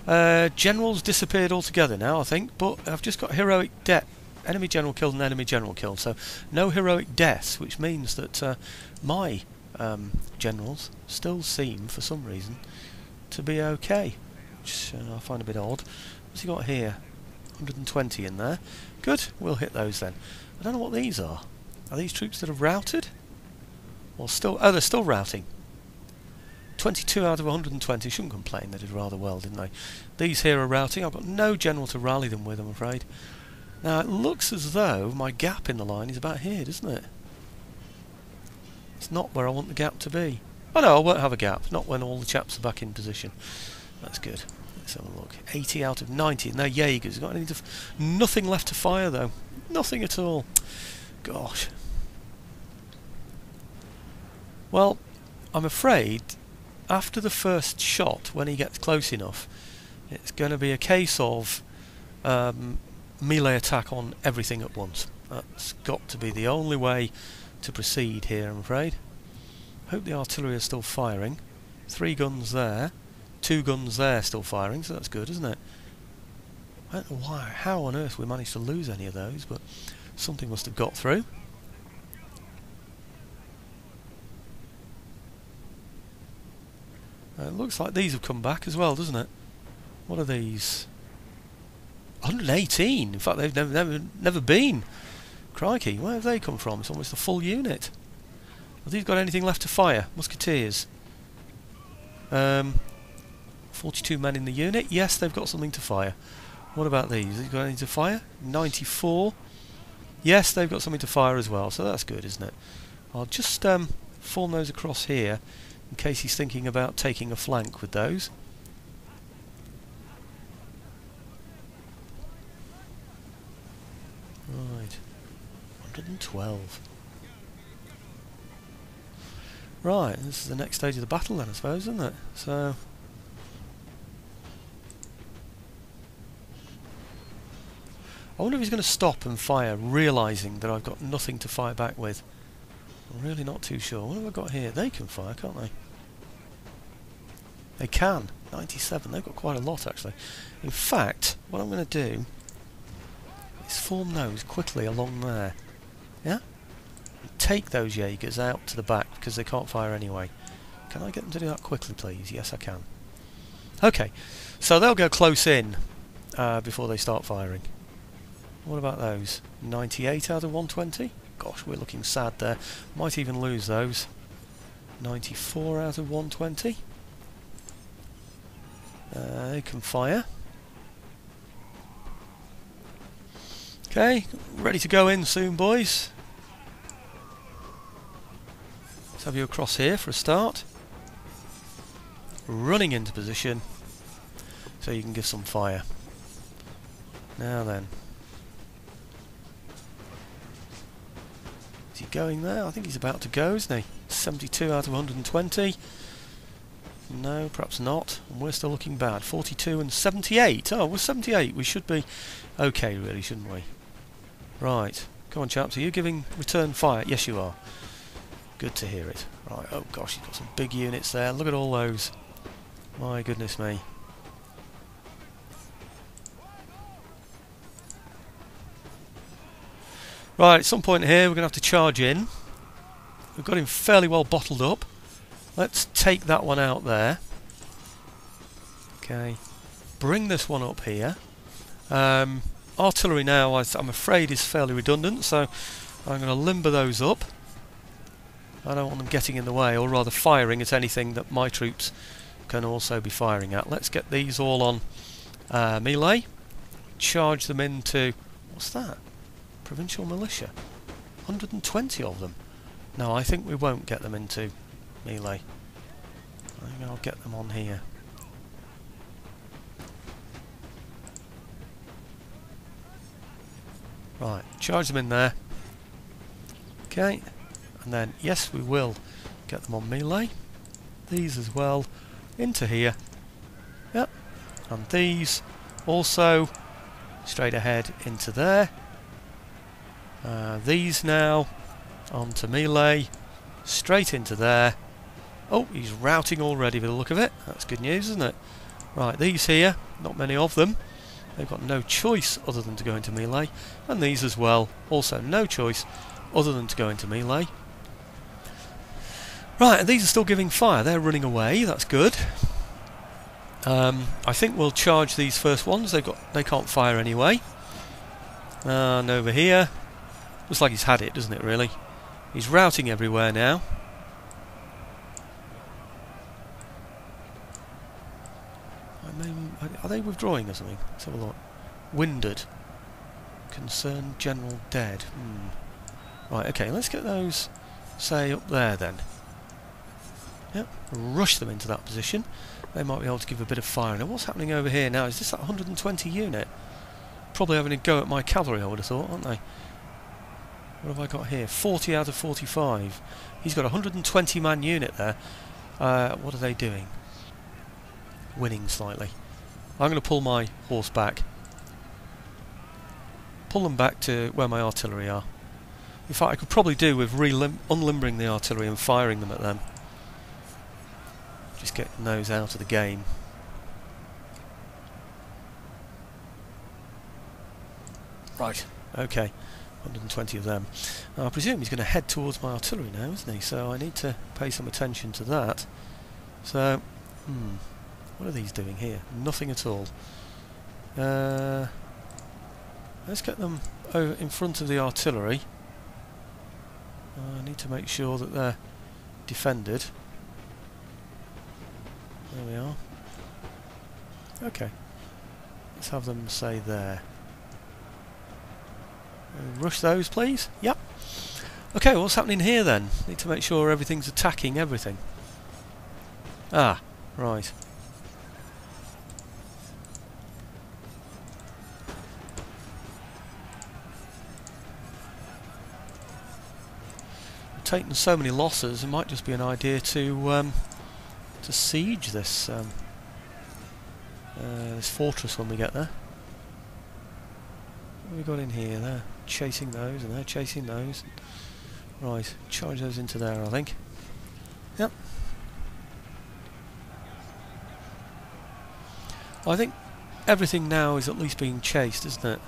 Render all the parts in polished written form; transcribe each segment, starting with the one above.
Generals disappeared altogether now, I think, but I've just got heroic death. Enemy general killed and enemy general killed, so no heroic deaths, which means that my generals still seem, for some reason, to be okay, which I find a bit odd. What's he got here? 120 in there. Good, we'll hit those then. I don't know what these are. Are these troops that have routed? Or still... Oh, they're still routing. 22 out of 120. Shouldn't complain, they did rather well, didn't they? These here are routing. I've got no general to rally them with, I'm afraid. Now, it looks as though my gap in the line is about here, doesn't it? It's not where I want the gap to be. Oh no, I won't have a gap. Not when all the chaps are back in position. That's good. Let's have a look. 80 out of 90, and they're Jaegers. Got anything to nothing left to fire, though. Nothing at all. Gosh. Well, I'm afraid after the first shot, when he gets close enough, it's going to be a case of melee attack on everything at once. That's got to be the only way to proceed here, I'm afraid. Hope the artillery is still firing. 3 guns there, 2 guns there still firing, so that's good, isn't it? I don't know why, how on earth we managed to lose any of those, but something must have got through. It looks like these have come back as well, doesn't it? What are these? 118! In fact, they've never been. Crikey, where have they come from? It's almost a full unit. Have these got anything left to fire? Musketeers. 42 men in the unit. Yes, they've got something to fire. What about these? Have they got anything to fire? 94. Yes, they've got something to fire as well, so that's good, isn't it? I'll just form those across here in case he's thinking about taking a flank with those. Right. 112. Right, this is the next stage of the battle then, I suppose, isn't it? So... I wonder if he's going to stop and fire, realising that I've got nothing to fire back with. I'm really not too sure. What have I got here? They can fire, can't they? They can. 97. They've got quite a lot, actually. In fact, what I'm going to do is form those quickly along there. Yeah? And take those Jaegers out to the back, because they can't fire anyway. Can I get them to do that quickly, please? Yes, I can. Okay. So they'll go close in before they start firing. What about those? 98 out of 120? Gosh, we're looking sad there. Might even lose those. 94 out of 120. They can fire. Okay, ready to go in soon, boys. Let's have you across here for a start. Running into position so you can give some fire. Now then. Is he going there? I think he's about to go, isn't he? 72 out of 120. No, perhaps not. And we're still looking bad. 42 and 78. Oh, we're 78. We should be okay, really, shouldn't we? Right. Come on, chaps. Are you giving return fire? Yes, you are. Good to hear it. Right. Oh, gosh, you've got some big units there. Look at all those. My goodness me. Right, at some point here, we're going to have to charge in. We've got him fairly well bottled up. Let's take that one out there. Okay. Bring this one up here. Artillery now, I'm afraid, is fairly redundant, so I'm going to limber those up. I don't want them getting in the way, or rather firing at anything that my troops can also be firing at. Let's get these all on melee. Charge them into... What's that? Provincial militia. 120 of them. No, I think we won't get them into melee. I think I'll get them on here. Right, charge them in there. Okay, and then, yes, we will get them on melee. These as well, into here. Yep, and these also straight ahead into there. These now onto melee, straight into there. Oh, he's routing already by the look of it. That's good news, isn't it? Right, these here, not many of them. They've got no choice other than to go into melee. And these as well, also no choice other than to go into melee. Right, and these are still giving fire. They're running away, that's good. I think we'll charge these first ones. They can't fire anyway. And over here, looks like he's had it, doesn't it, really? He's routing everywhere now. Are they withdrawing or something? Let's have a look. Winded. Concerned General dead. Right, okay, let's get those, say, up there then. Yep, rush them into that position. They might be able to give a bit of fire. Now, what's happening over here now? Is this that 120 unit? Probably having a go at my cavalry, I would have thought, aren't they? What have I got here? 40 out of 45. He's got a 120-man unit there. What are they doing? Winning slightly. I'm going to pull my horse back. Pull them back to where my artillery are. In fact, I could probably do with unlimbering the artillery and firing them at them. Just getting those out of the game. Right, okay. 120 of them. Now, I presume he's going to head towards my artillery now, isn't he? So I need to pay some attention to that. So, what are these doing here? Nothing at all. Let's get them over in front of the artillery. I need to make sure that they're defended. There we are. Okay. Let's have them say there. Rush those, please. Yep. Okay, what's happening here then? Need to make sure everything's attacking everything. Ah, right. We've taken so many losses, it might just be an idea to siege this this fortress when we get there. What have we got in here? They're chasing those and they're chasing those. Right, charge those into there, I think. Yep. I think everything now is at least being chased, isn't it?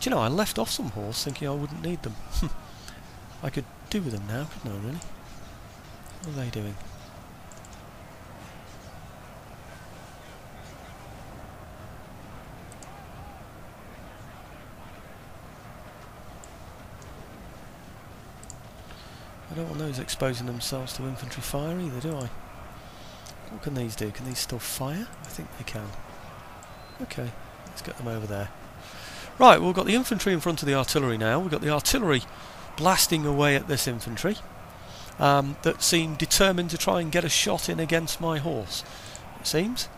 Do you know, I left off some horse thinking I wouldn't need them. I could do with them now, couldn't I, really? What are they doing? I don't want those exposing themselves to infantry fire either, do I? What can these do? Can these still fire? I think they can. Okay, let's get them over there. Right, well, we've got the infantry in front of the artillery now. We've got the artillery blasting away at this infantry that seem determined to try and get a shot in against my horse, it seems.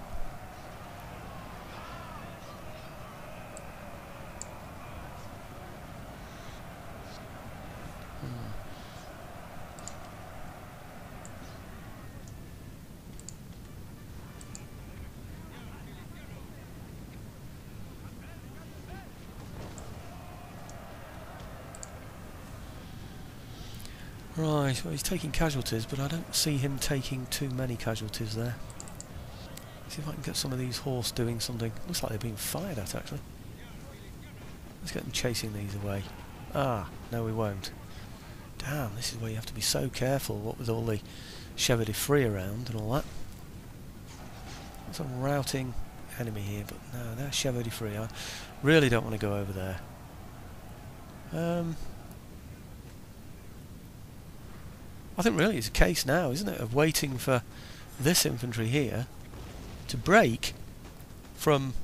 Right, well, he's taking casualties, but I don't see him taking too many casualties there. Let's see if I can get some of these horse doing something. Looks like they're being fired at, actually. Let's get them chasing these away. Ah, no we won't. Damn, this is where you have to be so careful, what with all the chevaux de frise around and all that. There's a routing enemy here, but no, they're chevaux de frise. I really don't want to go over there. I think really it's a case now, isn't it, of waiting for this infantry here to break from...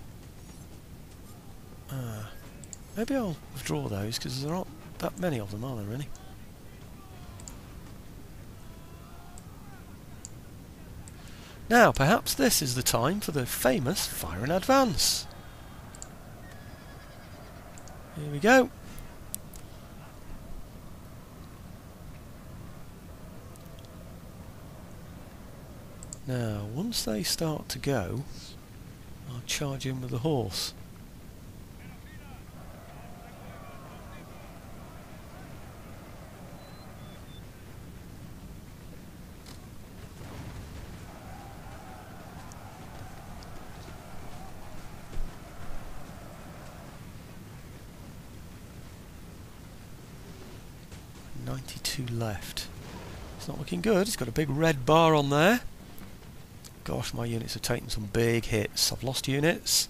maybe I'll withdraw those, because there aren't that many of them, are there, really? Now, perhaps this is the time for the famous fire in advance. Here we go. Now, once they start to go, I'll charge in with the horse. 92 left. It's not looking good. It's got a big red bar on there. Gosh, my units have taken some big hits. I've lost units.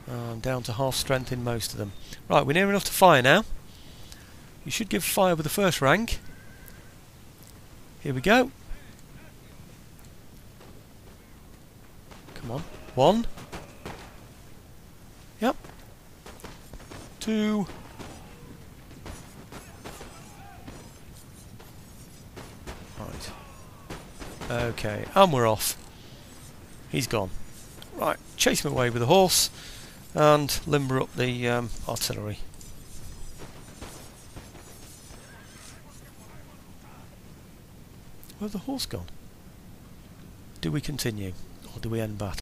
I'm down to half strength in most of them. Right, we're near enough to fire now. You should give fire with the first rank. Here we go. Come on. 1. Yep. 2. Right. Okay, and we're off. He's gone. Right, chase him away with the horse and limber up the artillery. Where's the horse gone? Do we continue or do we end battle?